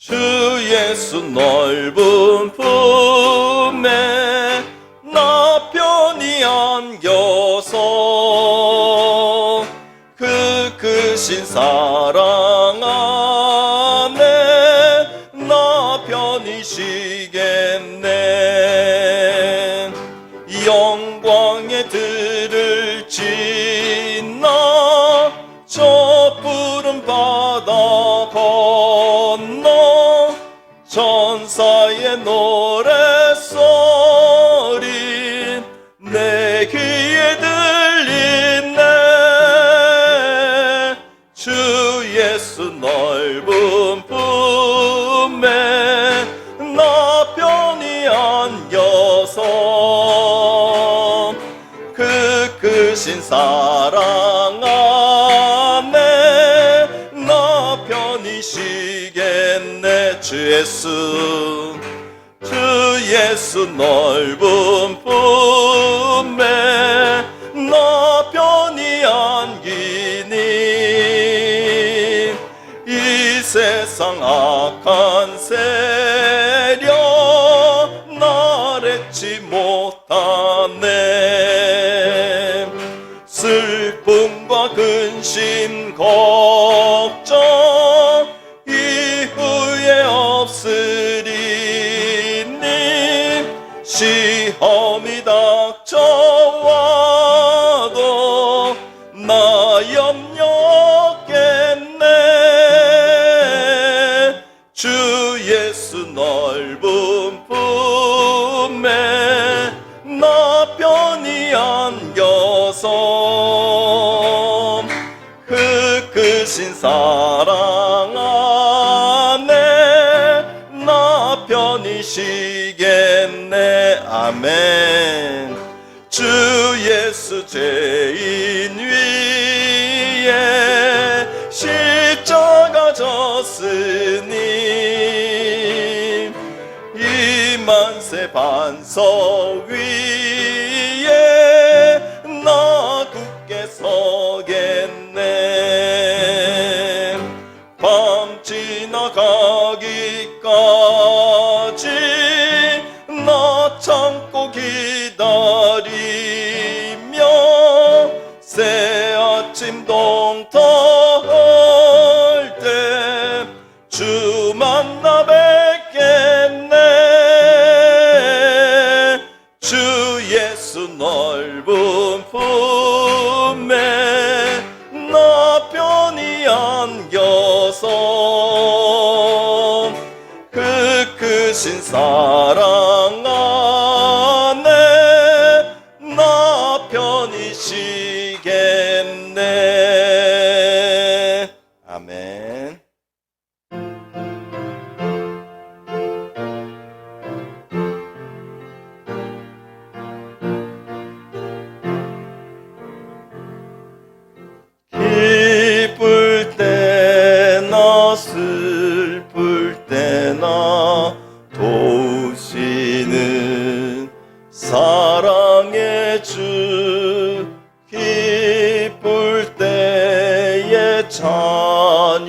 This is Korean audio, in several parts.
주 예수 넓은 품에 나 편히 안겨서 그 크신 사랑 안에 나 편히 쉬겠네. 영광의 들을 지나 저 푸른 바다 건너 천사의 노랫소리 내 귀에 들리네. 주 예수 넓은 품에 나 편히 안겨서 그 크신 사랑 안에 나 편히 쉬겠네. 주 예수 넓은 품에 나 편히 안기니 이 세상 악한 세력 날 잊지 못하네. 슬픔과 근심 걱정 이후에 없으리니 시험이 닥쳐와도 나 염려겠네. 주 예수 넓은 품에 나 편히 안겨서 그 크신 사랑 안에 나 편히 쉬겠네. 아멘. 주 예수 죄인 위에 십자가 졌으니 이 만세 반석 위에 나 굳게 서겠네. 밤 지나가기까지 나 참고 기다리며 새 아침 동터할 때 주 만나 뵙겠네. 주 예수 넓은 품에 나 편히 안겨서 그 크신 사랑 안에 나 편히 쉬겠네. 아멘. 기쁠 때나 슬플 때나 도우시는 사랑의 주 기쁠 때에 찬양하고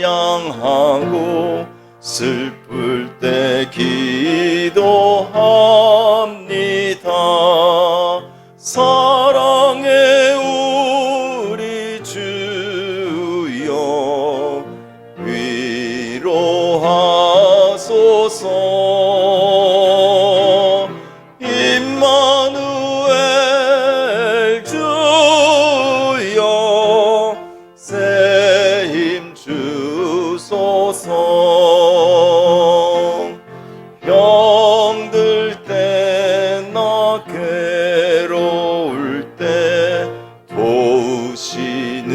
슬플 때 기도합니다. 사랑의 우리 주여 위로하소서. 임마누엘 주여 새 힘 주소서. 병들 때나 괴로울 때 도우시는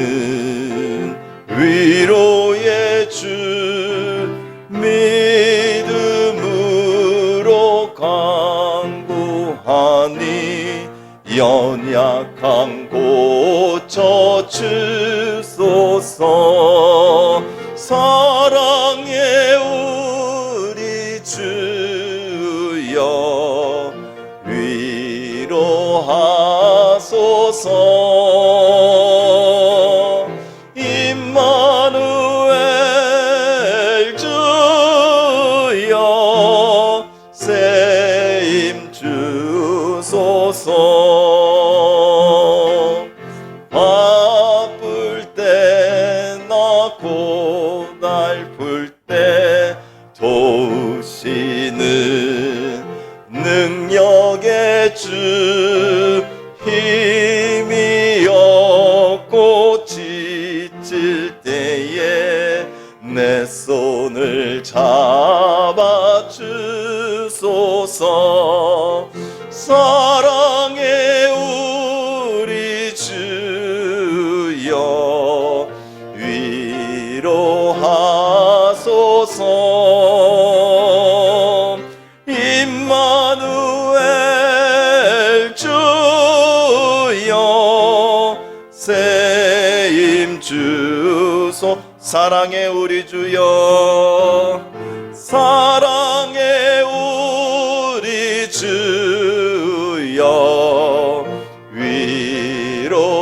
위로의 주 믿음으로 간구하니 연약함 고쳐주소서. 사랑의 우리 주여 위로하소서. 임마누엘 주 고달플 때 도우시는 능력의 주, 힘이 없고 지칠 때에 내 손을 잡아주소서. 사랑의 우리 주여 위로하소서. 임마누엘 주여 세임 주소. 사랑의 우리 주여, 사랑의 우리 주여 위로하소서.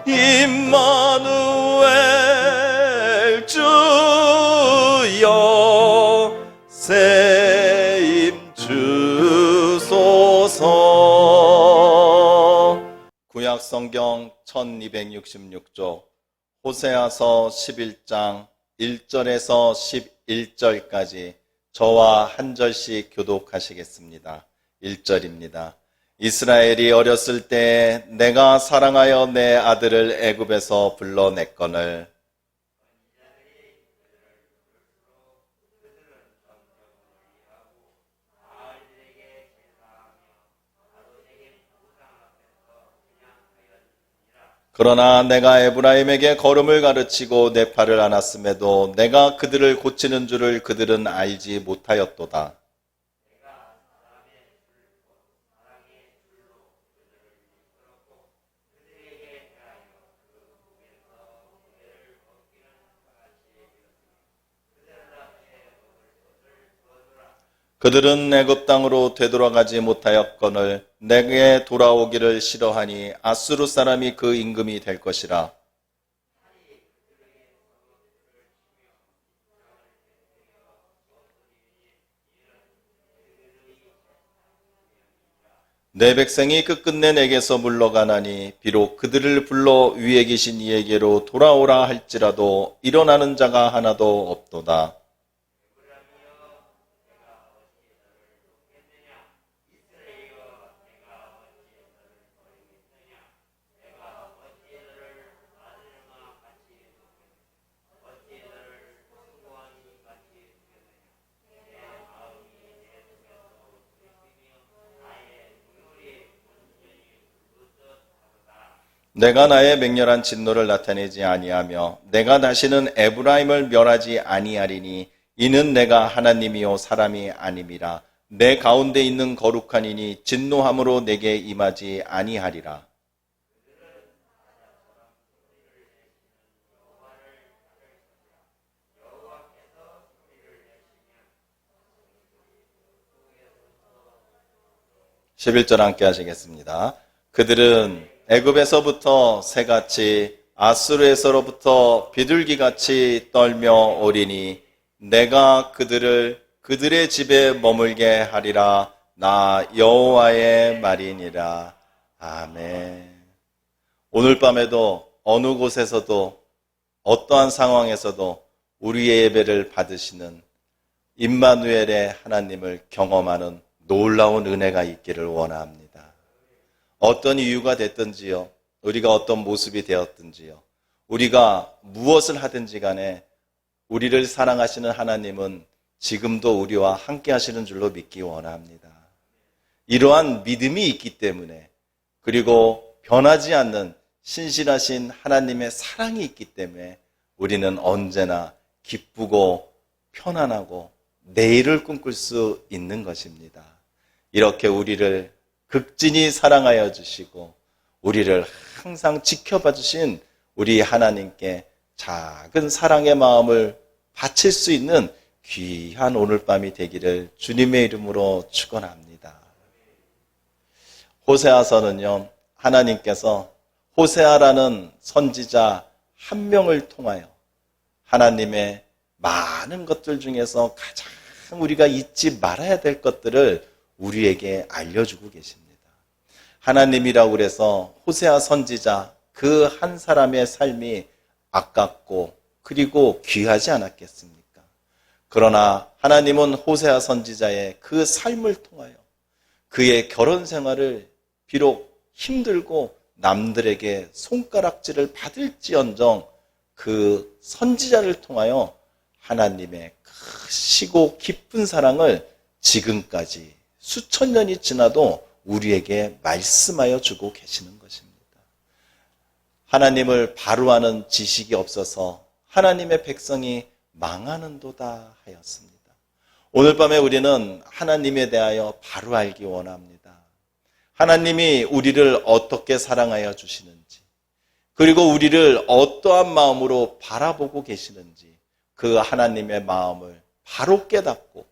임마누엘 주여 세임 주소서. 구약 성경 1266쪽 호세아서 11장 1절에서 11절까지 저와 한 절씩 교독하시겠습니다. 1절입니다. 이스라엘이 어렸을 때 내가 사랑하여 내 아들을 애굽에서 불러냈거늘 그러나 내가 에브라임에게 걸음을 가르치고 내 팔을 안았음에도 내가 그들을 고치는 줄을 그들은 알지 못하였도다. 그들은 애굽 땅으로 되돌아가지 못하였거늘 내게 돌아오기를 싫어하니 아수르 사람이 그 임금이 될 것이라. 내 백성이 끝끝내 내게서 물러가나니 비록 그들을 불러 위에 계신 이에게로 돌아오라 할지라도 일어나는 자가 하나도 없도다. 내가 나의 맹렬한 진노를 나타내지 아니하며 내가 다시는 에브라임을 멸하지 아니하리니 이는 내가 하나님이요 사람이 아님이라. 내 가운데 있는 거룩한 이니 진노함으로 내게 임하지 아니하리라. (11절) 함께 하시겠습니다. 그들은 애굽에서부터 새같이 아수르에서로부터 비둘기같이 떨며 오리니 내가 그들을 그들의 집에 머물게 하리라. 나 여호와의 말이니라. 아멘. 오늘 밤에도 어느 곳에서도 어떠한 상황에서도 우리의 예배를 받으시는 임마누엘의 하나님을 경험하는 놀라운 은혜가 있기를 원합니다. 어떤 이유가 됐든지요, 우리가 어떤 모습이 되었든지요, 우리가 무엇을 하든지 간에 우리를 사랑하시는 하나님은 지금도 우리와 함께 하시는 줄로 믿기 원합니다. 이러한 믿음이 있기 때문에, 그리고 변하지 않는 신실하신 하나님의 사랑이 있기 때문에 우리는 언제나 기쁘고 편안하고 내일을 꿈꿀 수 있는 것입니다. 이렇게 우리를 극진히 사랑하여 주시고 우리를 항상 지켜봐 주신 우리 하나님께 작은 사랑의 마음을 바칠 수 있는 귀한 오늘 밤이 되기를 주님의 이름으로 축원합니다. 호세아서는요, 하나님께서 호세아라는 선지자 한 명을 통하여 하나님의 많은 것들 중에서 가장 우리가 잊지 말아야 될 것들을 우리에게 알려주고 계십니다. 하나님이라고 그래서 호세아 선지자 그 한 사람의 삶이 아깝고 그리고 귀하지 않았겠습니까? 그러나 하나님은 호세아 선지자의 그 삶을 통하여 그의 결혼 생활을 비록 힘들고 남들에게 손가락질을 받을지언정 그 선지자를 통하여 하나님의 크시고 깊은 사랑을 지금까지 수천 년이 지나도 우리에게 말씀하여 주고 계시는 것입니다. 하나님을 바로 아는 지식이 없어서 하나님의 백성이 망하는도다 하였습니다. 오늘 밤에 우리는 하나님에 대하여 바로 알기 원합니다. 하나님이 우리를 어떻게 사랑하여 주시는지, 그리고 우리를 어떠한 마음으로 바라보고 계시는지 그 하나님의 마음을 바로 깨닫고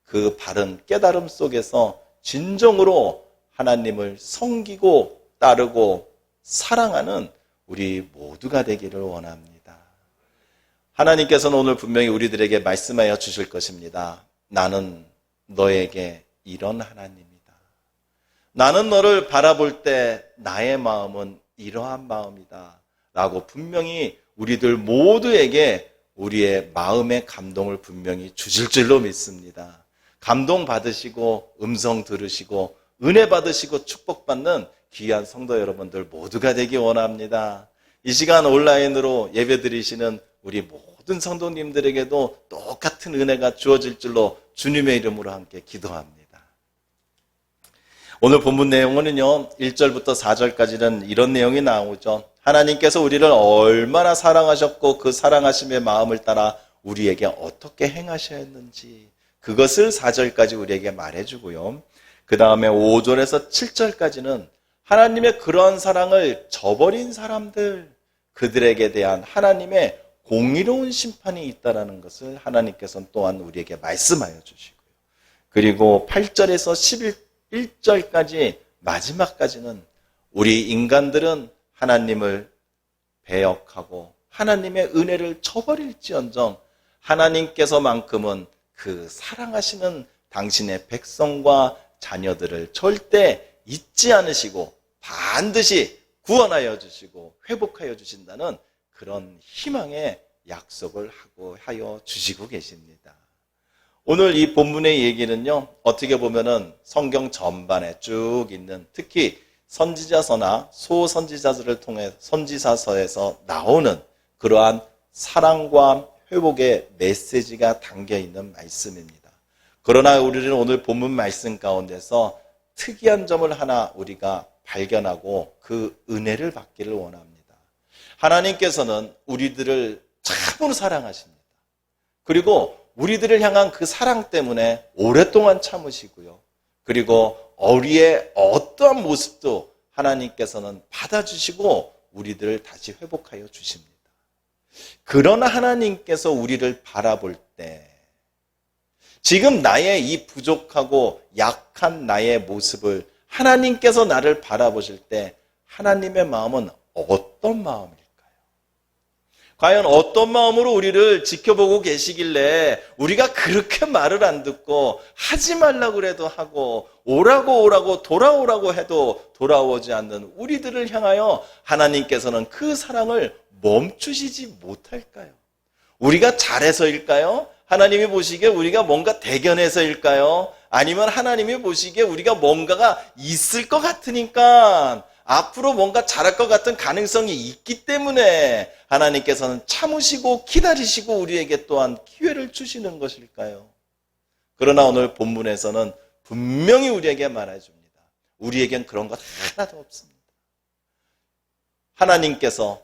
그 바른 깨달음 속에서 진정으로 하나님을 섬기고 따르고 사랑하는 우리 모두가 되기를 원합니다. 하나님께서는 오늘 분명히 우리들에게 말씀하여 주실 것입니다. 나는 너에게 이런 하나님이다. 나는 너를 바라볼 때 나의 마음은 이러한 마음이다 라고 분명히 우리들 모두에게 우리의 마음의 감동을 분명히 주실 줄로 믿습니다. 감동 받으시고 음성 들으시고 은혜 받으시고 축복받는 귀한 성도 여러분들 모두가 되기 원합니다. 이 시간 온라인으로 예배드리시는 우리 모든 성도님들에게도 똑같은 은혜가 주어질 줄로 주님의 이름으로 함께 기도합니다. 오늘 본문 내용은요 1절부터 4절까지는 이런 내용이 나오죠. 하나님께서 우리를 얼마나 사랑하셨고 그 사랑하심의 마음을 따라 우리에게 어떻게 행하셔야 했는지 그것을 4절까지 우리에게 말해주고요. 그 다음에 5절에서 7절까지는 하나님의 그러한 사랑을 저버린 사람들, 그들에게 대한 하나님의 공의로운 심판이 있다는 것을 하나님께서는 또한 우리에게 말씀하여 주시고요. 그리고 8절에서 11절까지 마지막까지는 우리 인간들은 하나님을 배역하고 하나님의 은혜를 저버릴지언정 하나님께서만큼은 그 사랑하시는 당신의 백성과 자녀들을 절대 잊지 않으시고 반드시 구원하여 주시고 회복하여 주신다는 그런 희망의 약속을 하여 주시고 계십니다. 오늘 이 본문의 얘기는요, 어떻게 보면은 성경 전반에 쭉 있는 특히 선지자서나 소선지자들을 통해 선지자서에서 나오는 그러한 사랑과 회복의 메시지가 담겨 있는 말씀입니다. 그러나 우리는 오늘 본문 말씀 가운데서 특이한 점을 하나 우리가 발견하고 그 은혜를 받기를 원합니다. 하나님께서는 우리들을 참으로 사랑하십니다. 그리고 우리들을 향한 그 사랑 때문에 오랫동안 참으시고요. 그리고 우리의 어떠한 모습도 하나님께서는 받아주시고 우리들을 다시 회복하여 주십니다. 그러나 하나님께서 우리를 바라볼 때 지금 나의 이 부족하고 약한 나의 모습을 하나님께서 나를 바라보실 때 하나님의 마음은 어떤 마음일까요? 과연 어떤 마음으로 우리를 지켜보고 계시길래 우리가 그렇게 말을 안 듣고 하지 말라고 그래도 하고 오라고 돌아오라고 해도 돌아오지 않는 우리들을 향하여 하나님께서는 그 사랑을 멈추시지 못할까요? 우리가 잘해서일까요? 하나님이 보시기에 우리가 뭔가 대견해서일까요? 아니면 하나님이 보시기에 우리가 뭔가가 있을 것 같으니까 앞으로 뭔가 잘할 것 같은 가능성이 있기 때문에 하나님께서는 참으시고 기다리시고 우리에게 또한 기회를 주시는 것일까요? 그러나 오늘 본문에서는 분명히 우리에게 말해줍니다. 우리에겐 그런 것 하나도 없습니다. 하나님께서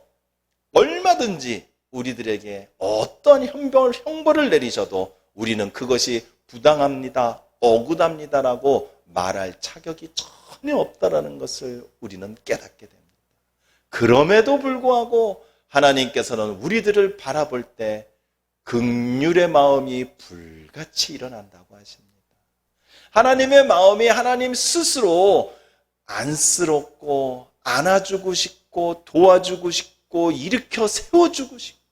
얼마든지 우리들에게 어떤 형벌을 내리셔도 우리는 그것이 부당합니다, 억울합니다라고 말할 자격이 전혀 없다라는 것을 우리는 깨닫게 됩니다. 그럼에도 불구하고 하나님께서는 우리들을 바라볼 때 긍휼의 마음이 불같이 일어난다고 하십니다. 하나님의 마음이 하나님 스스로 안쓰럽고 안아주고 싶고 도와주고 싶고 일으켜 세워주고 싶고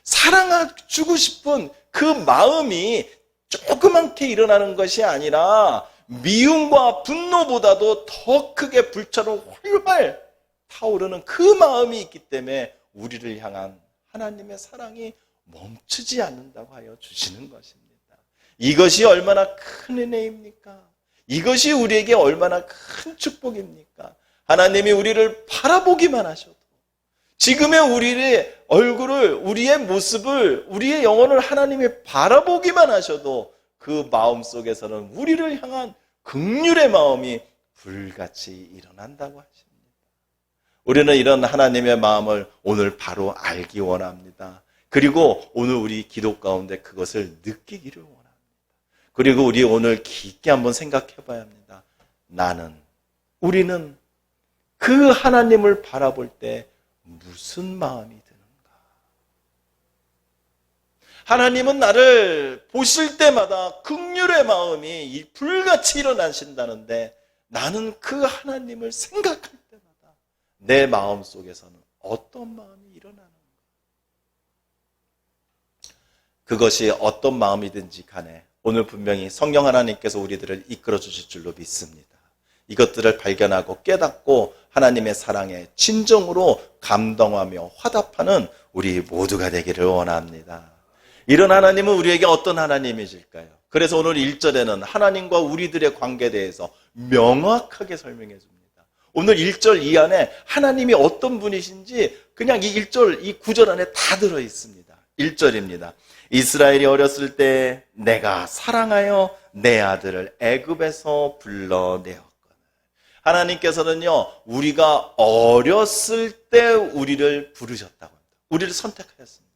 사랑해주고 싶은 그 마음이 조그맣게 일어나는 것이 아니라 미움과 분노보다도 더 크게 불처럼 활활 타오르는 그 마음이 있기 때문에 우리를 향한 하나님의 사랑이 멈추지 않는다고 하여 주시는 것입니다. 이것이 얼마나 큰 은혜입니까? 이것이 우리에게 얼마나 큰 축복입니까? 하나님이 우리를 바라보기만 하셔도, 지금의 우리의 얼굴을, 우리의 모습을, 우리의 영혼을 하나님이 바라보기만 하셔도 그 마음 속에서는 우리를 향한 긍휼의 마음이 불같이 일어난다고 하십니다. 우리는 이런 하나님의 마음을 오늘 바로 알기 원합니다. 그리고 오늘 우리 기도 가운데 그것을 느끼기를 원합니다. 그리고 우리 오늘 깊게 한번 생각해 봐야 합니다. 우리는 그 하나님을 바라볼 때 무슨 마음이 드는가? 하나님은 나를 보실 때마다 긍휼의 마음이 불같이 일어나신다는데, 나는 그 하나님을 생각할 때마다 내 마음 속에서는 어떤 마음이 일어나는가? 그것이 어떤 마음이든지 간에 오늘 분명히 성령 하나님께서 우리들을 이끌어 주실 줄로 믿습니다. 이것들을 발견하고 깨닫고 하나님의 사랑에 진정으로 감동하며 화답하는 우리 모두가 되기를 원합니다. 이런 하나님은 우리에게 어떤 하나님이실까요? 그래서 오늘 1절에는 하나님과 우리들의 관계에 대해서 명확하게 설명해 줍니다. 오늘 1절 이 안에 하나님이 어떤 분이신지 그냥 이 1절, 이 9절 안에 다 들어 있습니다. 1절입니다. 이스라엘이 어렸을 때 내가 사랑하여 내 아들을 애굽에서 불러내었거늘. 하나님께서는요, 우리가 어렸을 때 우리를 부르셨다고 합니다. 우리를 선택하였습니다.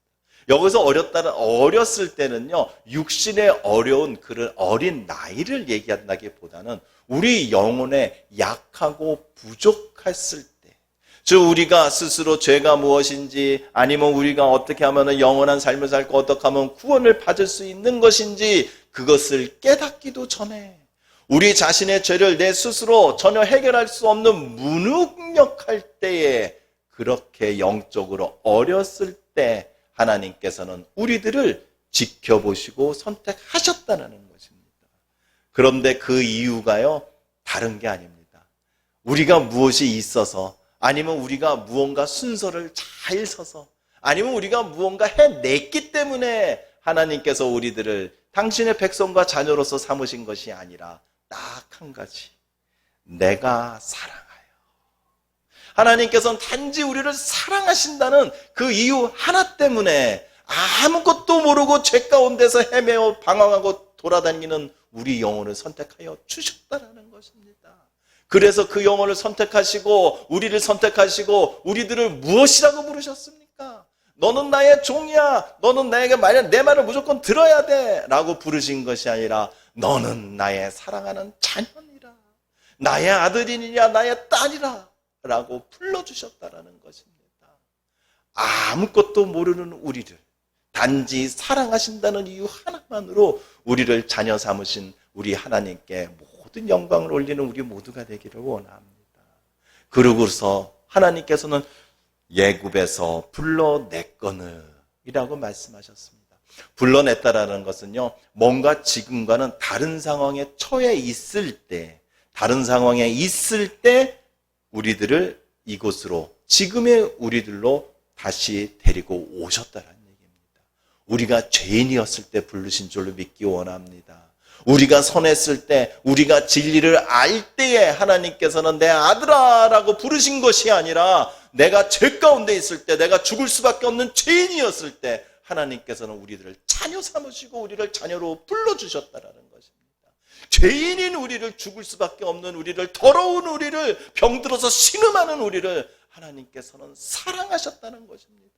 여기서 어렸을 때는요, 육신의 어려운 그런 어린 나이를 얘기한다기보다는 우리 영혼에 약하고 부족했을 때, 즉 우리가 스스로 죄가 무엇인지, 아니면 우리가 어떻게 하면 영원한 삶을 살고 어떻게 하면 구원을 받을 수 있는 것인지 그것을 깨닫기도 전에, 우리 자신의 죄를 내 스스로 전혀 해결할 수 없는 무능력할 때에, 그렇게 영적으로 어렸을 때 하나님께서는 우리들을 지켜보시고 선택하셨다는 것입니다. 그런데 그 이유가요, 다른 게 아닙니다. 우리가 무엇이 있어서, 아니면 우리가 무언가 순서를 잘 서서, 아니면 우리가 무언가 해냈기 때문에 하나님께서 우리들을 당신의 백성과 자녀로서 삼으신 것이 아니라 딱 한 가지, 내가 사랑하여. 하나님께서는 단지 우리를 사랑하신다는 그 이유 하나 때문에 아무것도 모르고 죄 가운데서 헤매어 방황하고 돌아다니는 우리 영혼을 선택하여 주셨다는 것입니다. 그래서 그 영혼을 선택하시고 우리를 선택하시고 우리들을 무엇이라고 부르셨습니까? 너는 나의 종이야. 너는 나에게 내 말을 무조건 들어야 돼 라고 부르신 것이 아니라, 너는 나의 사랑하는 자녀니라, 나의 아들이니라, 나의 딸이라 라고 불러주셨다라는 것입니다. 아무것도 모르는 우리를 단지 사랑하신다는 이유 하나만으로 우리를 자녀 삼으신 우리 하나님께 모든 영광을 올리는 우리 모두가 되기를 원합니다. 그러고서 하나님께서는 애굽에서 불러냈거늘 이라고 말씀하셨습니다. 불러냈다라는 것은요, 뭔가 지금과는 다른 상황에 처해 있을 때, 다른 상황에 있을 때 우리들을 이곳으로, 지금의 우리들로 다시 데리고 오셨다는 얘기입니다. 우리가 죄인이었을 때 부르신 줄로 믿기 원합니다. 우리가 선했을 때, 우리가 진리를 알 때에 하나님께서는 내 아들아 라고 부르신 것이 아니라, 내가 죄 가운데 있을 때, 내가 죽을 수밖에 없는 죄인이었을 때 하나님께서는 우리들을 자녀 삼으시고 우리를 자녀로 불러주셨다는 것입니다. 죄인인 우리를, 죽을 수밖에 없는 우리를, 더러운 우리를, 병들어서 신음하는 우리를 하나님께서는 사랑하셨다는 것입니다.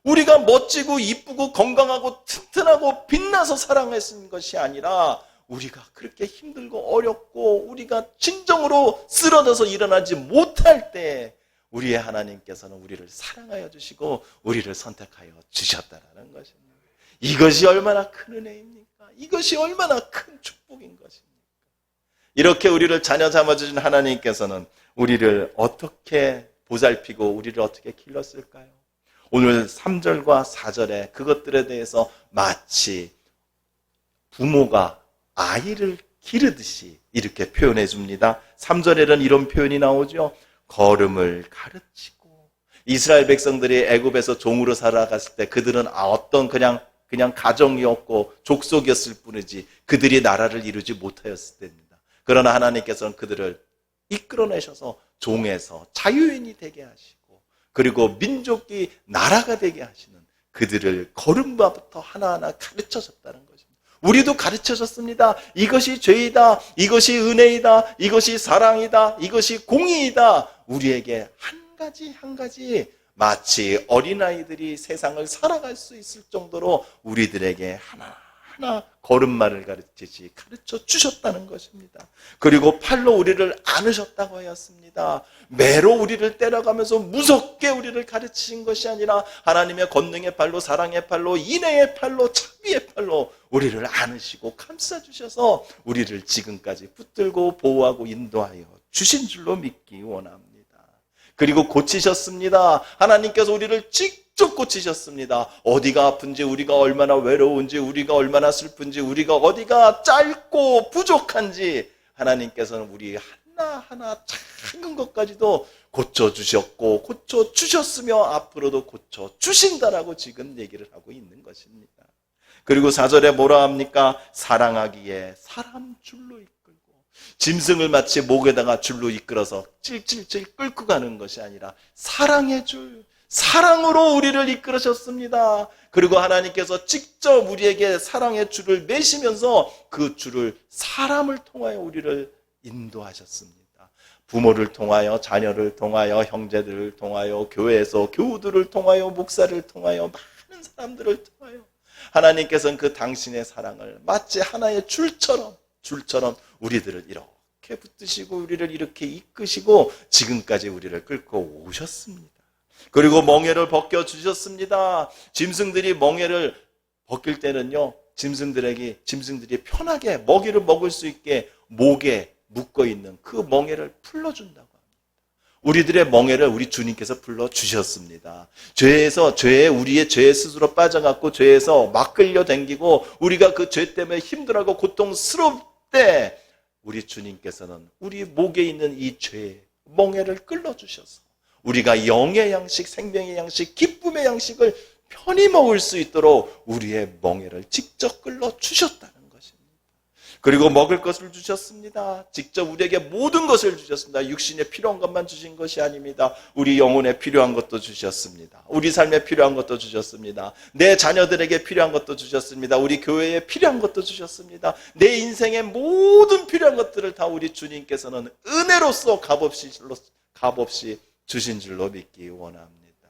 우리가 멋지고 이쁘고 건강하고 튼튼하고 빛나서 사랑했는 것이 아니라, 우리가 그렇게 힘들고 어렵고 우리가 진정으로 쓰러져서 일어나지 못할 때 우리의 하나님께서는 우리를 사랑하여 주시고 우리를 선택하여 주셨다는 것입니다. 이것이 얼마나 큰 은혜입니까? 이것이 얼마나 큰 축복인 것입니까? 이렇게 우리를 자녀 삼아주신 하나님께서는 우리를 어떻게 보살피고 우리를 어떻게 길렀을까요? 오늘 3절과 4절에 그것들에 대해서 마치 부모가 아이를 기르듯이 이렇게 표현해 줍니다. 3절에는 이런 표현이 나오죠. 걸음을 가르치고. 이스라엘 백성들이 애굽에서 종으로 살아갔을 때 그들은 어떤 그냥 가정이었고 족속이었을 뿐이지 그들이 나라를 이루지 못하였을 때입니다. 그러나 하나님께서는 그들을 이끌어내셔서 종에서 자유인이 되게 하시고 그리고 민족이 나라가 되게 하시는 그들을 걸음마부터 하나하나 가르쳐줬다는 것입니다. 우리도 가르쳐줬습니다. 이것이 죄이다. 이것이 은혜이다. 이것이 사랑이다. 이것이 공의이다. 우리에게 한 가지 한 가지 마치 어린아이들이 세상을 살아갈 수 있을 정도로 우리들에게 하나하나 걸음마를 가르치지 가르쳐 주셨다는 것입니다. 그리고 팔로 우리를 안으셨다고 하였습니다. 매로 우리를 때려가면서 무섭게 우리를 가르치신 것이 아니라 하나님의 권능의 팔로 사랑의 팔로 인애의 팔로 자비의 팔로 우리를 안으시고 감싸주셔서 우리를 지금까지 붙들고 보호하고 인도하여 주신 줄로 믿기 원합니다. 그리고 고치셨습니다. 하나님께서 우리를 직접 고치셨습니다. 어디가 아픈지, 우리가 얼마나 외로운지, 우리가 얼마나 슬픈지, 우리가 어디가 짧고 부족한지 하나님께서는 우리 하나하나 작은 것까지도 고쳐주셨고 고쳐주셨으며 앞으로도 고쳐주신다라고 지금 얘기를 하고 있는 것입니다. 그리고 4절에 뭐라 합니까? 사랑하기에 사람 줄로 이끌고 짐승을 마치 목에다가 줄로 이끌어서 찔찔찔 끌고 가는 것이 아니라 사랑의 줄, 사랑으로 우리를 이끌으셨습니다. 그리고 하나님께서 직접 우리에게 사랑의 줄을 매시면서 그 줄을 사람을 통하여 우리를 인도하셨습니다. 부모를 통하여, 자녀를 통하여, 형제들을 통하여, 교회에서 교우들을 통하여, 목사를 통하여, 많은 사람들을 통하여 하나님께서는 그 당신의 사랑을 마치 하나의 줄처럼 우리들을 이렇게 붙드시고 우리를 이렇게 이끄시고 지금까지 우리를 끌고 오셨습니다. 그리고 멍에를 벗겨주셨습니다. 짐승들이 멍에를 벗길 때는요, 짐승들이 편하게 먹이를 먹을 수 있게 목에 묶어있는 그 멍에를 풀어준다고 합니다. 우리들의 멍에를 우리 주님께서 풀어주셨습니다. 우리의 죄에 스스로 빠져갖고 죄에서 막 끌려다니고 우리가 그 죄 때문에 힘들어하고 고통스러울 때 우리 주님께서는 우리 목에 있는 이 죄의 멍에를 끌어주셔서 우리가 영의 양식, 생명의 양식, 기쁨의 양식을 편히 먹을 수 있도록 우리의 멍에를 직접 끌어주셨다는 것입니다. 그리고 먹을 것을 주셨습니다. 직접 우리에게 모든 것을 주셨습니다. 육신에 필요한 것만 주신 것이 아닙니다. 우리 영혼에 필요한 것도 주셨습니다. 우리 삶에 필요한 것도 주셨습니다. 내 자녀들에게 필요한 것도 주셨습니다. 우리 교회에 필요한 것도 주셨습니다. 내 인생의 모든 필요한 것들을 다 우리 주님께서는 은혜로서 값없이 주신 줄로 믿기 원합니다.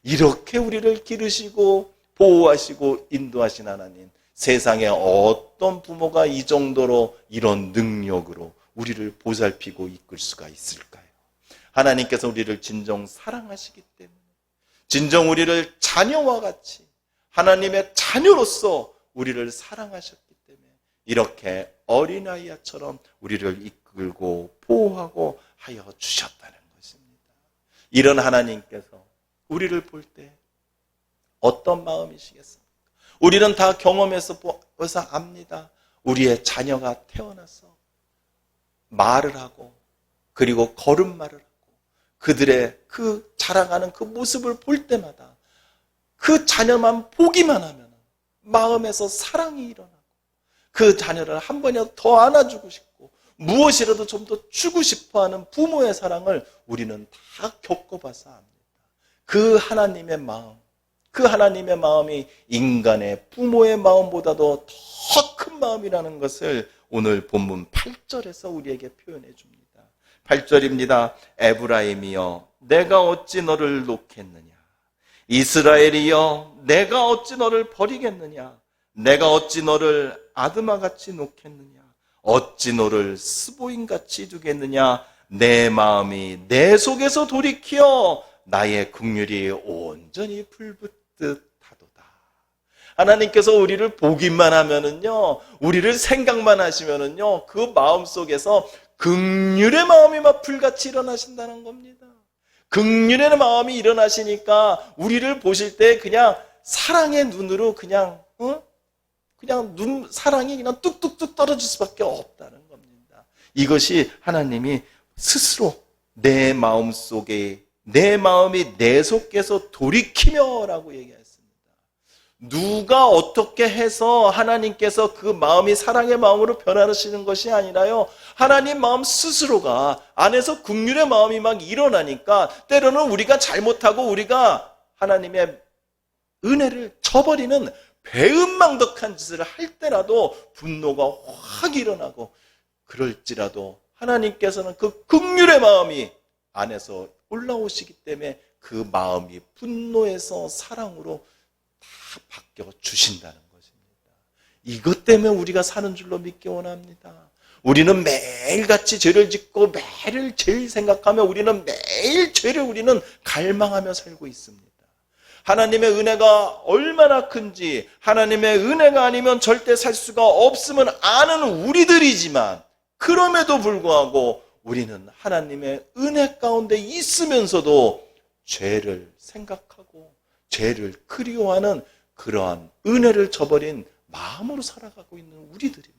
이렇게 우리를 기르시고 보호하시고 인도하신 하나님, 세상에 어떤 부모가 이 정도로 이런 능력으로 우리를 보살피고 이끌 수가 있을까요? 하나님께서 우리를 진정 사랑하시기 때문에, 진정 우리를 자녀와 같이 하나님의 자녀로서 우리를 사랑하셨기 때문에 이렇게 어린아이처럼 우리를 이끌고 보호하고 하여 주셨다는 것입니다. 이런 하나님께서 우리를 볼 때 어떤 마음이시겠습니까? 우리는 다 경험해서 압니다. 우리의 자녀가 태어나서 말을 하고 그리고 걸음마를 하고 그들의 그 자라가는 그 모습을 볼 때마다 그 자녀만 보기만 하면 마음에서 사랑이 일어나고 그 자녀를 한 번이라도 더 안아주고 싶고 무엇이라도 좀 더 주고 싶어하는 부모의 사랑을 우리는 다 겪어봐서 압니다. 그 하나님의 마음이 인간의 부모의 마음보다도 더 큰 마음이라는 것을 오늘 본문 8절에서 우리에게 표현해 줍니다. 8절입니다. 에브라임이여 내가 어찌 너를 놓겠느냐, 이스라엘이여 내가 어찌 너를 버리겠느냐, 내가 어찌 너를 아드마같이 놓겠느냐, 어찌 너를 스보임같이 두겠느냐, 내 마음이 내 속에서 돌이키어 나의 긍휼이 온전히 불붙듯 하도다. 하나님께서 우리를 보기만 하면은요, 우리를 생각만 하시면은요, 그 마음 속에서 긍휼의 마음이 막 불같이 일어나신다는 겁니다. 긍휼의 마음이 일어나시니까 우리를 보실 때 그냥 사랑의 눈으로 사랑이 그냥 뚝뚝뚝 떨어질 수밖에 없다는 겁니다. 이것이 하나님이 스스로 내 마음속에 내 마음이 내 속에서 돌이키며라고 얘기했습니다. 누가 어떻게 해서 하나님께서 그 마음이 사랑의 마음으로 변화하시는 것이 아니라요, 하나님 마음 스스로가 안에서 긍휼의 마음이 막 일어나니까 때로는 우리가 잘못하고 우리가 하나님의 은혜를 저버리는 배은망덕한 짓을 할 때라도 분노가 확 일어나고, 그럴지라도 하나님께서는 그 긍휼의 마음이 안에서 올라오시기 때문에 그 마음이 분노에서 사랑으로 다 바뀌어 주신다는 것입니다. 이것 때문에 우리가 사는 줄로 믿기 원합니다. 우리는 매일같이 죄를 짓고 매일 죄를 생각하며 우리는 매일 죄를 우리는 갈망하며 살고 있습니다. 하나님의 은혜가 얼마나 큰지, 하나님의 은혜가 아니면 절대 살 수가 없음은 아는 우리들이지만, 그럼에도 불구하고 우리는 하나님의 은혜 가운데 있으면서도 죄를 생각하고 죄를 그리워하는 그러한 은혜를 저버린 마음으로 살아가고 있는 우리들입니다.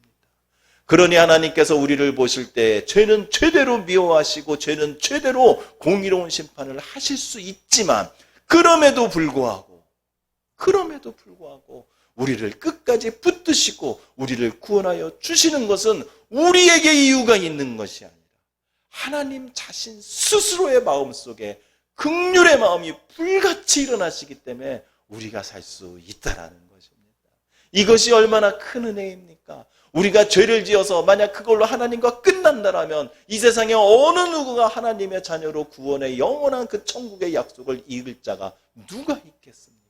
그러니 하나님께서 우리를 보실 때 죄는 죄대로 미워하시고 죄는 죄대로 공의로운 심판을 하실 수 있지만, 그럼에도 불구하고 우리를 끝까지 붙드시고 우리를 구원하여 주시는 것은 우리에게 이유가 있는 것이 아니라 하나님 자신 스스로의 마음속에 긍휼의 마음이 불같이 일어나시기 때문에 우리가 살 수 있다라는 것입니다. 이것이 얼마나 큰 은혜입니까? 우리가 죄를 지어서 만약 그걸로 하나님과 끝난다라면 이 세상에 어느 누구가 하나님의 자녀로 구원의 영원한 그 천국의 약속을 이을 자가 누가 있겠습니까?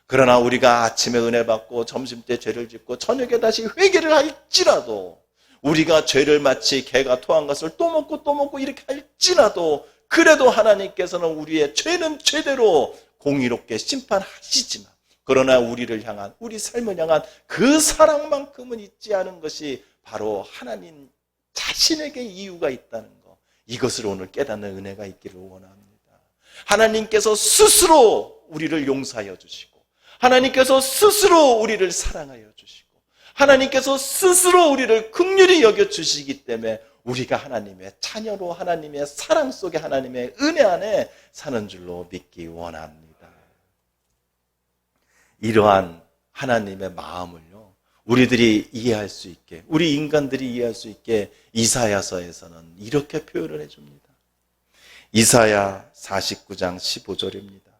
그러나 우리가 아침에 은혜 받고 점심때 죄를 짓고 저녁에 다시 회개를 할지라도, 우리가 죄를 마치 개가 토한 것을 또 먹고 이렇게 할지라도, 그래도 하나님께서는 우리의 죄는 죄대로 공의롭게 심판하시지만, 그러나 우리를 향한, 우리 삶을 향한 그 사랑만큼은 잊지 않은 것이 바로 하나님 자신에게 이유가 있다는 것, 이것을 오늘 깨닫는 은혜가 있기를 원합니다. 하나님께서 스스로 우리를 용서하여 주시고, 하나님께서 스스로 우리를 사랑하여 주시고, 하나님께서 스스로 우리를 긍휼히 여겨주시기 때문에 우리가 하나님의 자녀로 하나님의 사랑 속에 하나님의 은혜 안에 사는 줄로 믿기 원합니다. 이러한 하나님의 마음을요, 우리들이 이해할 수 있게, 우리 인간들이 이해할 수 있게 이사야서에서는 이렇게 표현을 해줍니다. 이사야 49장 15절입니다.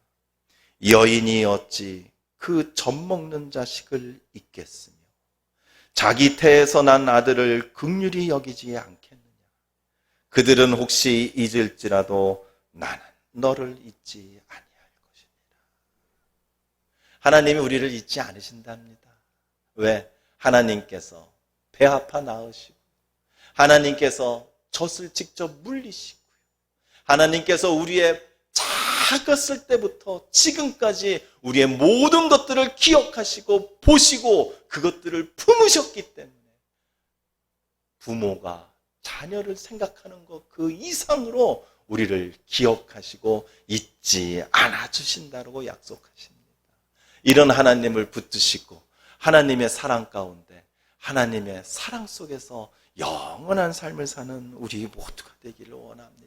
여인이 어찌 그 젖먹는 자식을 잊겠으며 자기 태에서 난 아들을 긍휼히 여기지 않겠느냐. 그들은 혹시 잊을지라도 나는 너를 잊지 아니할 것입니다. 하나님이 우리를 잊지 않으신답니다. 왜? 하나님께서 배 아파 낳으시고, 하나님께서 젖을 직접 물리시고요, 하나님께서 우리의 작았을 때부터 지금까지 우리의 모든 것들을 기억하시고 보시고 그것들을 품으셨기 때문에 부모가 자녀를 생각하는 것 그 이상으로 우리를 기억하시고 잊지 않아 주신다고 약속하십니다. 이런 하나님을 붙드시고 하나님의 사랑 가운데, 하나님의 사랑 속에서 영원한 삶을 사는 우리 모두가 되기를 원합니다.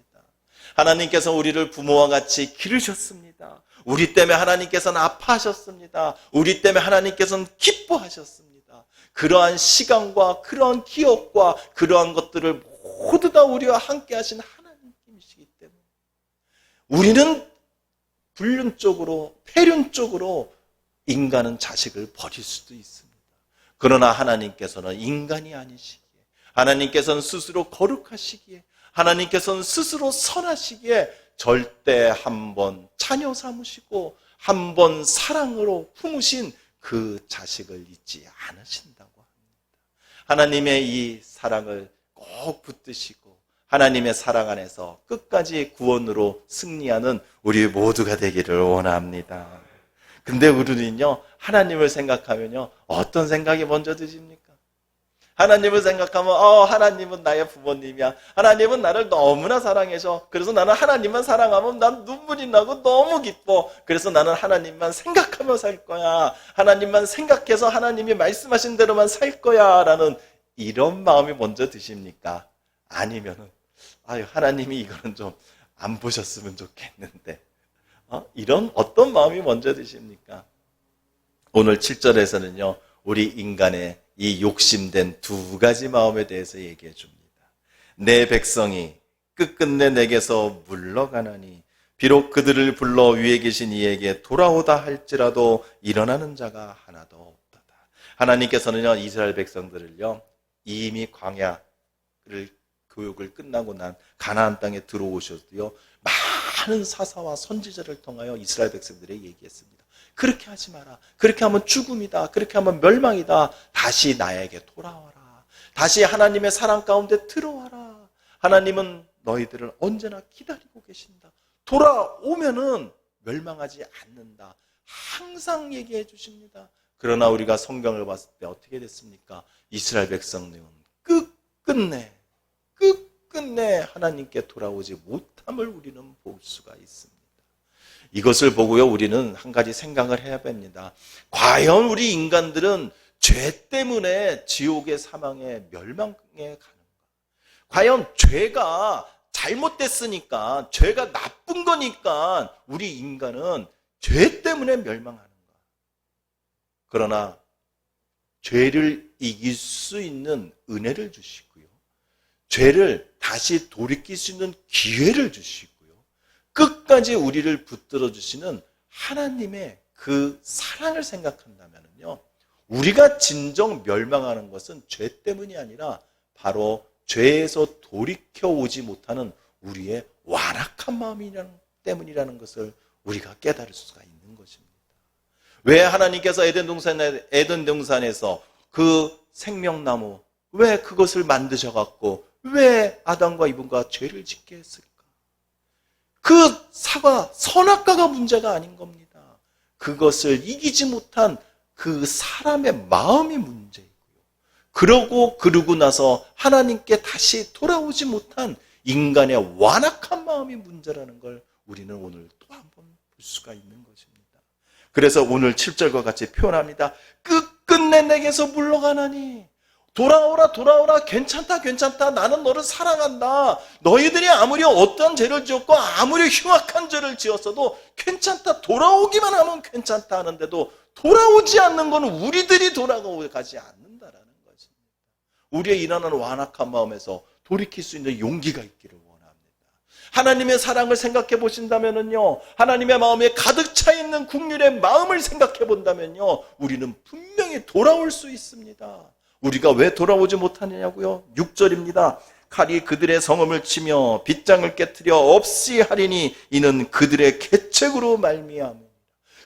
하나님께서 우리를 부모와 같이 기르셨습니다. 우리 때문에 하나님께서는 아파하셨습니다. 우리 때문에 하나님께서는 기뻐하셨습니다. 그러한 시간과 그러한 기억과 그러한 것들을 모두 다 우리와 함께 하신 하나님이시기 때문에 우리는 불륜적으로, 폐륜적으로 인간은 자식을 버릴 수도 있습니다. 그러나 하나님께서는 인간이 아니시기에, 하나님께서는 스스로 거룩하시기에, 하나님께서는 스스로 선하시기에 절대 한번 자녀 삼으시고 한번 사랑으로 품으신 그 자식을 잊지 않으신다고 합니다. 하나님의 이 사랑을 꼭 붙드시고 하나님의 사랑 안에서 끝까지 구원으로 승리하는 우리 모두가 되기를 원합니다. 근데 우리는요, 하나님을 생각하면요, 어떤 생각이 먼저 드십니까? 하나님을 생각하면 하나님은 나의 부모님이야. 하나님은 나를 너무나 사랑해서 그래서 나는 하나님만 사랑하면 난 눈물이 나고 너무 기뻐. 그래서 나는 하나님만 생각하며 살 거야. 하나님만 생각해서 하나님이 말씀하신 대로만 살 거야 라는 이런 마음이 먼저 드십니까? 아니면은 아유 하나님이 이거는 좀 안 보셨으면 좋겠는데 이런 어떤 마음이 먼저 드십니까? 오늘 7절에서는요 우리 인간의 이 욕심된 두 가지 마음에 대해서 얘기해 줍니다. 내 백성이 끝끝내 내게서 물러가나니 비록 그들을 불러 위에 계신 이에게 돌아오다 할지라도 일어나는 자가 하나도 없도다. 하나님께서는요 이스라엘 백성들을요 이미 광야를 교육을 끝나고 난 가나안 땅에 들어오셔도요 많은 사사와 선지자를 통하여 이스라엘 백성들에게 얘기했습니다. 그렇게 하지 마라. 그렇게 하면 죽음이다. 그렇게 하면 멸망이다. 다시 나에게 돌아와라. 다시 하나님의 사랑 가운데 들어와라. 하나님은 너희들을 언제나 기다리고 계신다. 돌아오면은 멸망하지 않는다. 항상 얘기해 주십니다. 그러나 우리가 성경을 봤을 때 어떻게 됐습니까? 이스라엘 백성들은 끝끝내 하나님께 돌아오지 못함을 우리는 볼 수가 있습니다. 이것을 보고요 우리는 한 가지 생각을 해야 됩니다. 과연 우리 인간들은 죄 때문에 지옥의 사망에 멸망에 가는가? 과연 죄가 잘못됐으니까 죄가 나쁜 거니까 우리 인간은 죄 때문에 멸망하는가? 그러나 죄를 이길 수 있는 은혜를 주시고요. 죄를 다시 돌이킬 수 있는 기회를 주시고요. 끝까지 우리를 붙들어 주시는 하나님의 그 사랑을 생각한다면요. 우리가 진정 멸망하는 것은 죄 때문이 아니라 바로 죄에서 돌이켜 오지 못하는 우리의 완악한 마음이 때문이라는 것을 우리가 깨달을 수가 있는 것입니다. 왜 하나님께서 에덴 동산에서 그 생명나무 왜 그것을 만드셔갖고 왜 아담과 이브가 죄를 짓게 했을까? 그 사과, 선악과가 문제가 아닌 겁니다. 그것을 이기지 못한 그 사람의 마음이 문제이고요. 그러고 나서 하나님께 다시 돌아오지 못한 인간의 완악한 마음이 문제라는 걸 우리는 오늘 또 한 번 볼 수가 있는 것입니다. 그래서 오늘 7절과 같이 표현합니다. 끝끝내 내게서 물러가나니 돌아오라 괜찮다 나는 너를 사랑한다. 너희들이 아무리 어떤 죄를 지었고 아무리 흉악한 죄를 지었어도 괜찮다. 돌아오기만 하면 괜찮다 하는데도 돌아오지 않는 것은 우리들이 돌아가지 않는다라는 것입니다. 우리의 일어나는 완악한 마음에서 돌이킬 수 있는 용기가 있기를 원합니다. 하나님의 사랑을 생각해 보신다면요, 하나님의 마음에 가득 차 있는 긍휼의 마음을 생각해 본다면요, 우리는 분명히 돌아올 수 있습니다. 우리가 왜 돌아오지 못하느냐고요? 6절입니다. 칼이 그들의 성읍을 치며 빗장을 깨트려 없이 하리니 이는 그들의 계책으로 말미암으니라.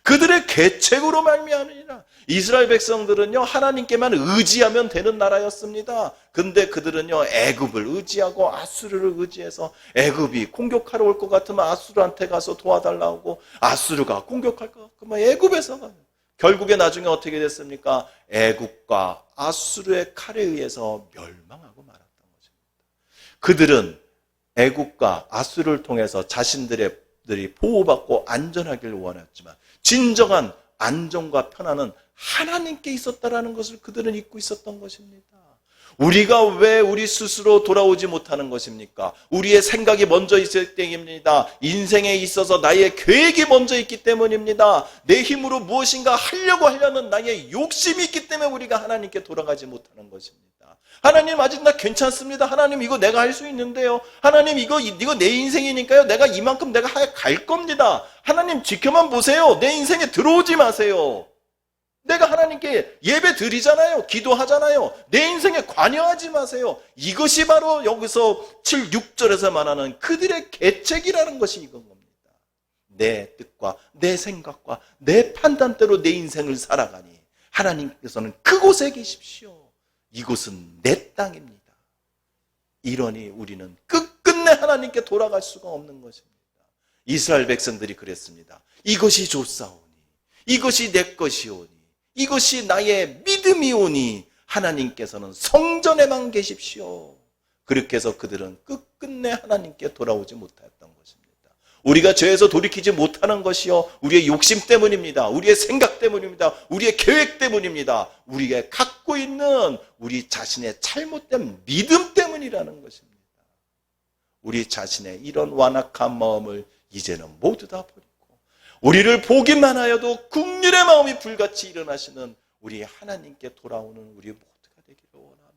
그들의 계책으로 말미암으니라. 이스라엘 백성들은요 하나님께만 의지하면 되는 나라였습니다. 근데 그들은요 애굽을 의지하고 아수르를 의지해서 애굽이 공격하러 올 것 같으면 아수르한테 가서 도와달라고, 아수르가 공격할 것 같으면 애굽에서 가요. 결국에 나중에 어떻게 됐습니까? 애굽과 아수르의 칼에 의해서 멸망하고 말았던 것입니다. 그들은 애굽과 아수르를 통해서 자신들이 보호받고 안전하기를 원했지만 진정한 안정과 편안은 하나님께 있었다라는 것을 그들은 잊고 있었던 것입니다. 우리가 왜 우리 스스로 돌아오지 못하는 것입니까? 우리의 생각이 먼저 있을 때입니다. 인생에 있어서 나의 계획이 먼저 있기 때문입니다. 내 힘으로 무엇인가 하려는 나의 욕심이 있기 때문에 우리가 하나님께 돌아가지 못하는 것입니다. 하나님 아직 나 괜찮습니다. 하나님 이거 내가 할 수 있는데요. 하나님 이거 내 인생이니까요. 내가 이만큼 내가 갈 겁니다. 하나님 지켜만 보세요. 내 인생에 들어오지 마세요. 내가 하나님께 예배 드리잖아요. 기도하잖아요. 내 인생에 관여하지 마세요. 이것이 바로 여기서 6절에서 말하는 그들의 계책이라는 것이 이건 겁니다. 내 뜻과 내 생각과 내 판단대로 내 인생을 살아가니 하나님께서는 그곳에 계십시오. 이곳은 내 땅입니다. 이러니 우리는 끝끝내 하나님께 돌아갈 수가 없는 것입니다. 이스라엘 백성들이 그랬습니다. 이것이 좋사오니 이것이 내 것이오니 이것이 나의 믿음이오니 하나님께서는 성전에만 계십시오. 그렇게 해서 그들은 끝끝내 하나님께 돌아오지 못했던 것입니다. 우리가 죄에서 돌이키지 못하는 것이요 우리의 욕심 때문입니다. 우리의 생각 때문입니다. 우리의 계획 때문입니다. 우리가 갖고 있는 우리 자신의 잘못된 믿음 때문이라는 것입니다. 우리 자신의 이런 완악한 마음을 이제는 모두 다 버리고 우리를 보기만 하여도 긍휼의 마음이 불같이 일어나시는 우리 하나님께 돌아오는 우리 모두가 되기를 원합니다.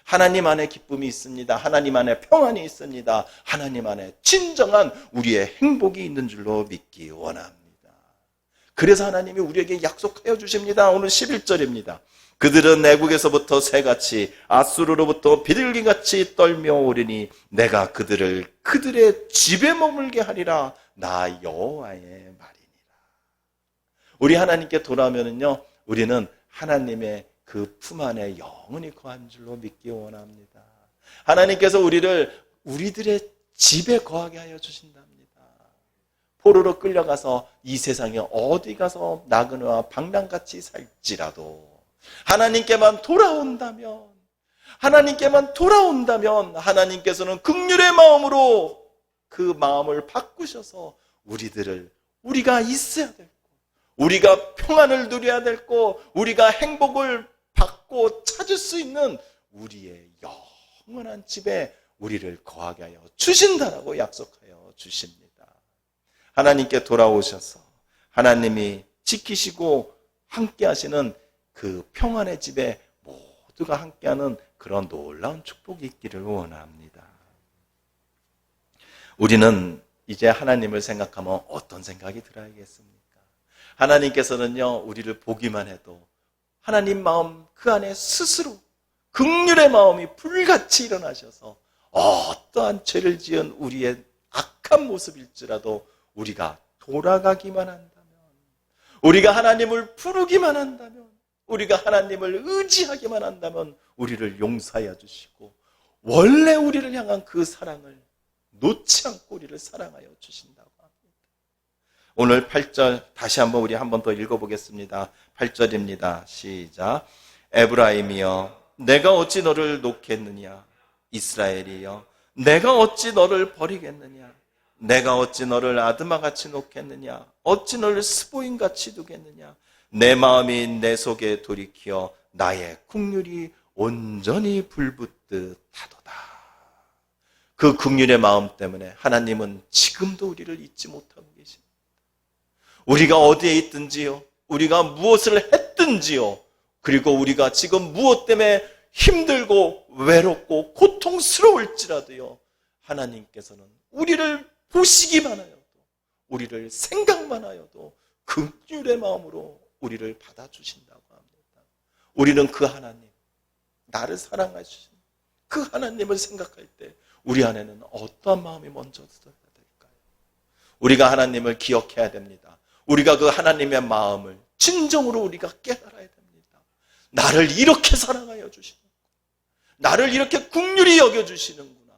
하나님 안에 기쁨이 있습니다. 하나님 안에 평안이 있습니다. 하나님 안에 진정한 우리의 행복이 있는 줄로 믿기 원합니다. 그래서 하나님이 우리에게 약속하여 주십니다. 오늘 11절입니다. 그들은 애국에서부터 새같이 아수르로부터 비둘기같이 떨며 오르니 내가 그들을 그들의 집에 머물게 하리라. 나 여호와의 말이니라. 우리 하나님께 돌아오면은요, 우리는 하나님의 그 품 안에 영원히 거한 줄로 믿기 원합니다. 하나님께서 우리들의 집에 거하게 하여 주신답니다. 포로로 끌려가서 이 세상에 어디 가서 나그네와 방랑같이 살지라도 하나님께만 돌아온다면 하나님께서는 긍휼의 마음으로 그 마음을 바꾸셔서 우리가 있어야 될 것, 우리가 평안을 누려야 될 것, 우리가 행복을 받고 찾을 수 있는 우리의 영원한 집에 우리를 거하게 하여 주신다라고 약속하여 주십니다. 하나님께 돌아오셔서 하나님이 지키시고 함께 하시는 그 평안의 집에 모두가 함께하는 그런 놀라운 축복이 있기를 원합니다. 우리는 이제 하나님을 생각하면 어떤 생각이 들어야겠습니까? 하나님께서는요, 우리를 보기만 해도 하나님 마음 그 안에 스스로 긍휼의 마음이 불같이 일어나셔서 어떠한 죄를 지은 우리의 악한 모습일지라도 우리가 돌아가기만 한다면, 우리가 하나님을 부르기만 한다면, 우리가 하나님을 의지하기만 한다면 우리를 용서하여 주시고 원래 우리를 향한 그 사랑을 놓지 않고 우리를 사랑하여 주신다고 합니다. 오늘 8절 다시 한번 우리 한 번 더 읽어보겠습니다. 8절입니다. 시작. 에브라임이여 내가 어찌 너를 놓겠느냐, 이스라엘이여 내가 어찌 너를 버리겠느냐, 내가 어찌 너를 아드마같이 놓겠느냐, 어찌 너를 스보임같이 두겠느냐, 내 마음이 내 속에 돌이켜 나의 긍휼이 온전히 불붙듯 하도다. 그 긍휼의 마음 때문에 하나님은 지금도 우리를 잊지 못하고 계십니다. 우리가 어디에 있든지요, 우리가 무엇을 했든지요, 그리고 우리가 지금 무엇 때문에 힘들고 외롭고 고통스러울지라도요, 하나님께서는 우리를 보시기만 하여도, 우리를 생각만 하여도 긍휼의 마음으로 우리를 받아주신다고 합니다. 우리는 그 하나님, 나를 사랑하시는 그 하나님을 생각할 때 우리 안에는 어떠한 마음이 먼저 들어야 될까요? 우리가 하나님을 기억해야 됩니다. 우리가 그 하나님의 마음을 진정으로 우리가 깨달아야 됩니다. 나를 이렇게 사랑하여 주시는구나, 나를 이렇게 긍휼히 여겨주시는구나,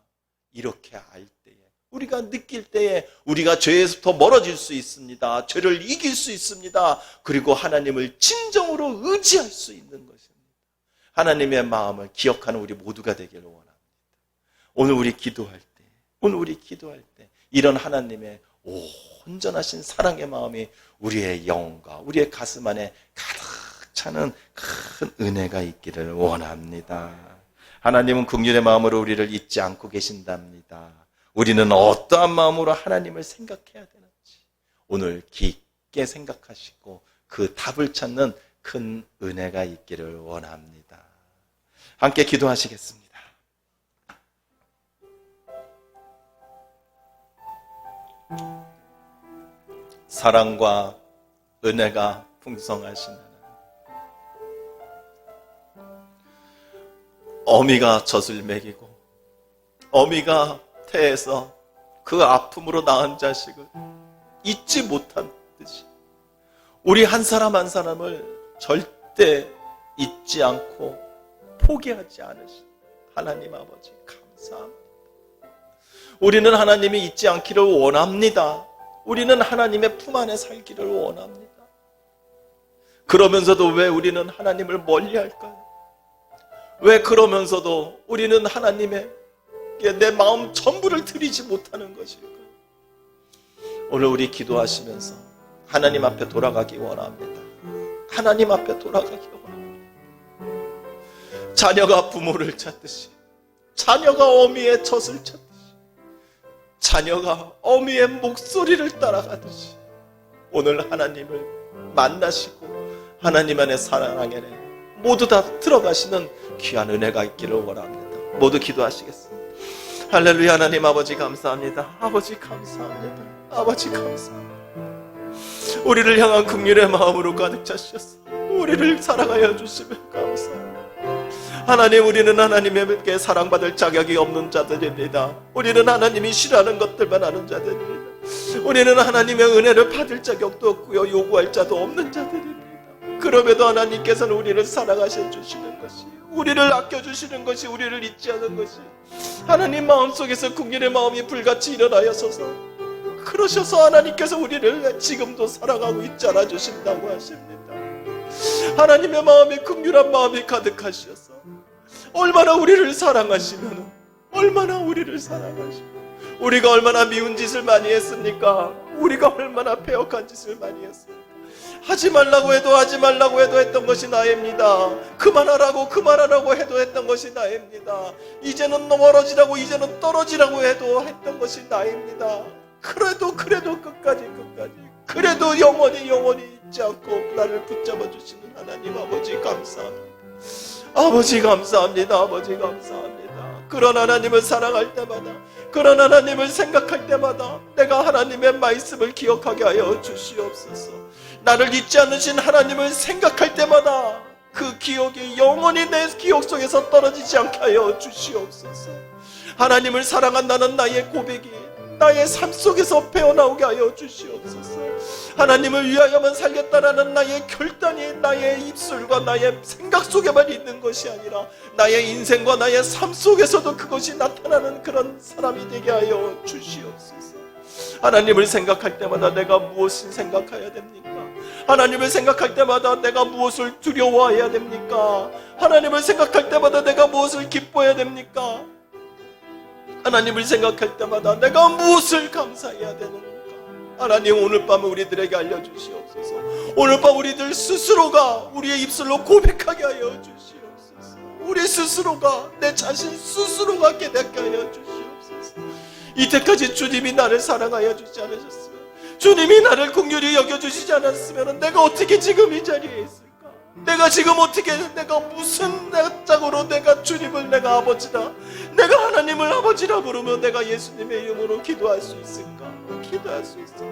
이렇게 알 때에, 우리가 느낄 때에 우리가 죄에서부터 멀어질 수 있습니다. 죄를 이길 수 있습니다. 그리고 하나님을 진정으로 의지할 수 있는 것입니다. 하나님의 마음을 기억하는 우리 모두가 되기를 원합니다. 오늘 우리 기도할 때 이런 하나님의 온전하신 사랑의 마음이 우리의 영혼과 우리의 가슴 안에 가득 차는 큰 은혜가 있기를 원합니다. 하나님은 긍휼의 마음으로 우리를 잊지 않고 계신답니다. 우리는 어떠한 마음으로 하나님을 생각해야 되는지 오늘 깊게 생각하시고 그 답을 찾는 큰 은혜가 있기를 원합니다. 함께 기도하시겠습니다. 사랑과 은혜가 풍성하신 하나님, 어미가 젖을 먹이고 어미가 태에서 그 아픔으로 낳은 자식을 잊지 못한 듯이 우리 한 사람 한 사람을 절대 잊지 않고 포기하지 않으신 하나님 아버지 감사합니다. 우리는 하나님이 잊지 않기를 원합니다. 우리는 하나님의 품 안에 살기를 원합니다. 그러면서도 왜 우리는 하나님을 멀리할까요? 왜 그러면서도 우리는 하나님에게 내 마음 전부를 드리지 못하는 것일까요? 오늘 우리 기도하시면서 하나님 앞에 돌아가기 원합니다. 하나님 앞에 돌아가기 원합니다. 자녀가 부모를 찾듯이, 자녀가 어미의 젖을 찾듯이, 자녀가 어미의 목소리를 따라가듯이 오늘 하나님을 만나시고 하나님 안에 사랑하게 모두 다 들어가시는 귀한 은혜가 있기를 원합니다. 모두 기도하시겠습니다. 할렐루야. 하나님 아버지 감사합니다. 아버지 감사합니다. 아버지 감사합니다. 우리를 향한 긍휼의 마음으로 가득 차셨어. 우리를 사랑하여 주시며 감사합니다. 하나님, 우리는 하나님에게 사랑받을 자격이 없는 자들입니다. 우리는 하나님이 싫어하는 것들만 하는 자들입니다. 우리는 하나님의 은혜를 받을 자격도 없고요, 요구할 자도 없는 자들입니다. 그럼에도 하나님께서는 우리를 사랑하셔 주시는 것이, 우리를 아껴주시는 것이, 우리를 잊지 않은 것이 하나님 마음속에서 긍휼의 마음이 불같이 일어나셔서 그러셔서 하나님께서 우리를 지금도 사랑하고 잊지 않아 주신다고 하십니다. 하나님의 마음에 긍휼한 마음이 가득하셔서 얼마나 우리를 사랑하시면, 얼마나 우리를 사랑하시면, 우리가 얼마나 미운 짓을 많이 했습니까? 우리가 얼마나 패역한 짓을 많이 했습니까? 하지 말라고 해도 하지 말라고 해도 했던 것이 나입니다. 그만하라고 해도 했던 것이 나입니다. 이제는 멀어지라고, 이제는 떨어지라고 해도 했던 것이 나입니다. 그래도 끝까지 그래도 영원히 잊지 않고 나를 붙잡아 주시는 하나님 아버지 감사합니다. 아버지 감사합니다. 아버지 감사합니다. 그런 하나님을 사랑할 때마다, 그런 하나님을 생각할 때마다 내가 하나님의 말씀을 기억하게 하여 주시옵소서. 나를 잊지 않으신 하나님을 생각할 때마다 그 기억이 영원히 내 기억 속에서 떨어지지 않게 하여 주시옵소서. 하나님을 사랑한다는 나의 고백이 나의 삶 속에서 배어나오게 하여 주시옵소서. 하나님을 위하여만 살겠다라는 나의 결단이 나의 입술과 나의 생각 속에만 있는 것이 아니라 나의 인생과 나의 삶 속에서도 그것이 나타나는 그런 사람이 되게 하여 주시옵소서. 하나님을 생각할 때마다 내가 무엇을 생각해야 됩니까? 하나님을 생각할 때마다 내가 무엇을 두려워해야 됩니까? 하나님을 생각할 때마다 내가 무엇을 기뻐해야 됩니까? 하나님을 생각할 때마다 내가 무엇을 감사해야 되는가? 하나님, 오늘 밤 우리들에게 알려주시옵소서. 오늘 밤 우리들 스스로가 우리의 입술로 고백하게 하여 주시옵소서. 우리 스스로가, 내 자신 스스로가 깨닫게 하여 주시옵소서. 이때까지 주님이 나를 사랑하여 주지 않으셨으면, 주님이 나를 긍휼히 여겨주시지 않았으면 내가 어떻게 지금 이 자리에 있을까? 내가 지금 어떻게, 내가 무슨 짝으로 내가 주님을 내가 아버지라, 내가 하나님을 아버지라 부르며 내가 예수님의 이름으로 기도할 수 있을까? 기도할 수 있을까?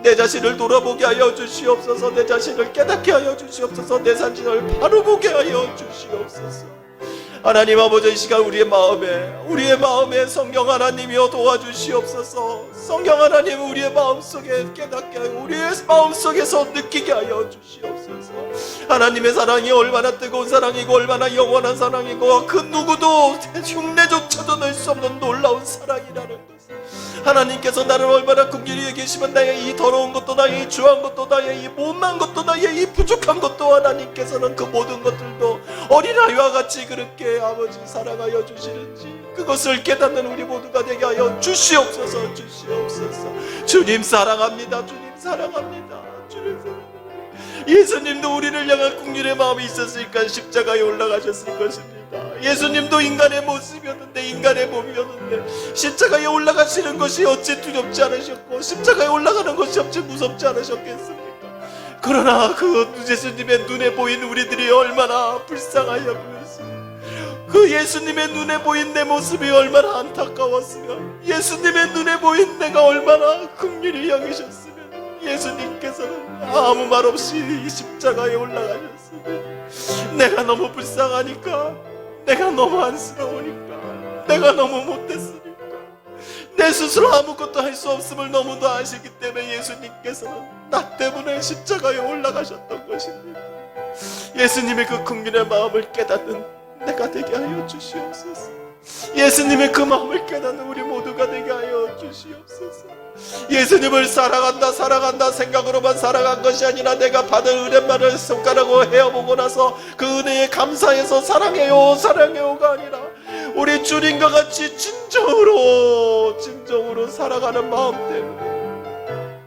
내 자신을 돌아보게 하여 주시옵소서. 내 자신을 깨닫게 하여 주시옵소서. 내 자신을 바로 보게 하여 주시옵소서. 하나님 아버지, 이 시간 우리의 마음에 성령 하나님이여 도와주시옵소서. 성령 하나님, 우리의 마음속에 깨닫게 하여 우리의 마음속에서 느끼게 하여 주시옵소서. 하나님의 사랑이 얼마나 뜨거운 사랑이고 얼마나 영원한 사랑이고 그 누구도 흉내조차도 낼 수 없는 놀라운 사랑이라는 것, 하나님께서 나를 얼마나 긍휼히 여기시면 나의 이 더러운 것도, 나의 이 주한 것도, 나의 이 못난 것도, 나의 이 부족한 것도 하나님께서는 그 모든 것들도 어린아이와 같이 그렇게 아버지 사랑하여 주시는지 그것을 깨닫는 우리 모두가 되게 하여 주시옵소서. 주시옵소서. 주님 사랑합니다. 주님 사랑합니다. 주님 사랑합니다. 예수님도 우리를 향한 긍휼의 마음이 있었으니까 십자가에 올라가셨을 것입니다. 예수님도 인간의 모습이었는데, 인간의 몸이었는데 십자가에 올라가시는 것이 어찌 두렵지 않으셨고 십자가에 올라가는 것이 어찌 무섭지 않으셨겠습니까? 그러나 그 예수님의 눈에 보인 우리들이 얼마나 불쌍하여 보였습니까? 그 예수님의 눈에 보인 내 모습이 얼마나 안타까웠으면, 예수님의 눈에 보인 내가 얼마나 긍휼히 여기셨으면 예수님께서는 아무 말 없이 이 십자가에 올라가셨으면, 내가 너무 불쌍하니까, 내가 너무 안쓰러우니까, 내가 너무 못됐으니까, 내 스스로 아무것도 할 수 없음을 너무도 아시기 때문에 예수님께서는 나 때문에 십자가에 올라가셨던 것입니다. 예수님의 그 긍휼의 마음을 깨닫는 내가 되게 하여 주시옵소서. 예수님의 그 마음을 깨닫는 우리 모두가 되게 하여 주시옵소서. 예수님을 사랑한다 생각으로만 살아간 것이 아니라 내가 받은 은혜만을 손가락으로 헤어보고 나서 그 은혜에 감사해서 사랑해요가 아니라 우리 주님과 같이 진정으로 사랑하는 마음 때문에,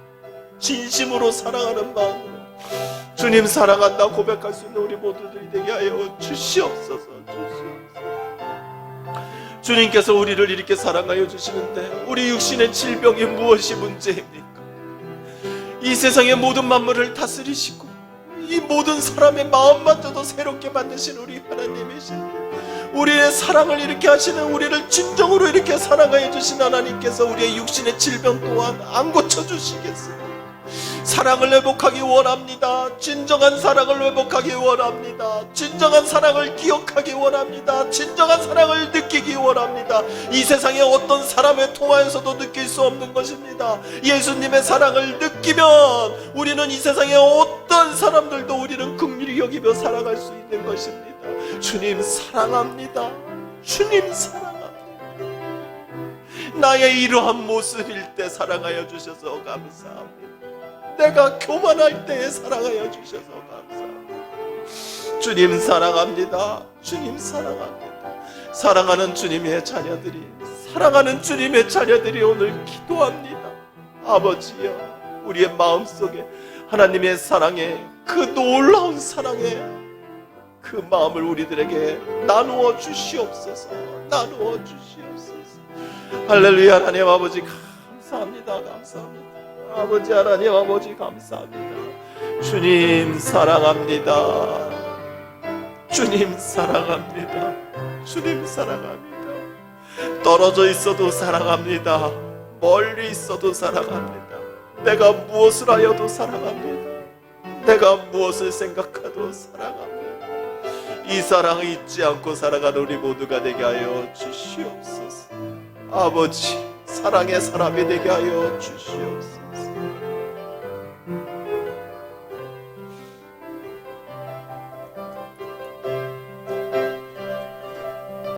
진심으로 사랑하는 마음으로 주님 사랑한다 고백할 수 있는 우리 모두들이 되게 하여 주시옵소서. 주님께서 우리를 이렇게 사랑하여 주시는데 우리 육신의 질병이 무엇이 문제입니까? 이 세상의 모든 만물을 다스리시고 이 모든 사람의 마음마저도 새롭게 만드신 우리 하나님이신, 우리의 사랑을 이렇게 하시는, 우리를 진정으로 이렇게 사랑하여 주신 하나님께서 우리의 육신의 질병 또한 안 고쳐주시겠습니까? 사랑을 회복하기 원합니다. 진정한 사랑을 회복하기 원합니다. 진정한 사랑을 기억하기 원합니다. 진정한 사랑을 느끼기 원합니다. 이 세상의 어떤 사람을 통하여서도 느낄 수 없는 것입니다. 예수님의 사랑을 느끼면 우리는 이 세상의 어떤 사람들도 우리는 긍휼히 여기며 살아갈 수 있는 것입니다. 주님 사랑합니다. 주님 사랑합니다. 나의 이러한 모습일 때 사랑하여 주셔서 감사합니다. 내가 교만할 때에 사랑하여 주셔서 감사합니다. 주님 사랑합니다. 주님 사랑합니다. 사랑하는 주님의 자녀들이, 사랑하는 주님의 자녀들이 오늘 기도합니다. 아버지여, 우리의 마음속에 하나님의 사랑의 그 놀라운 사랑의 그 마음을 우리들에게 나누어 주시옵소서. 나누어 주시옵소서. 할렐루야. 하나님 아버지 감사합니다. 감사합니다. 아버지 하나님 아버지 감사합니다. 주님 사랑합니다. 주님 사랑합니다. 주님 사랑합니다. 떨어져 있어도 사랑합니다. 멀리 있어도 사랑합니다. 내가 무엇을 하여도 사랑합니다. 내가 무엇을 생각하도 사랑합니다. 이 사랑을 잊지 않고 살아가는 우리 모두가 되게 하여 주시옵소서. 아버지 사랑의 사람이 되게 하여 주시옵소서.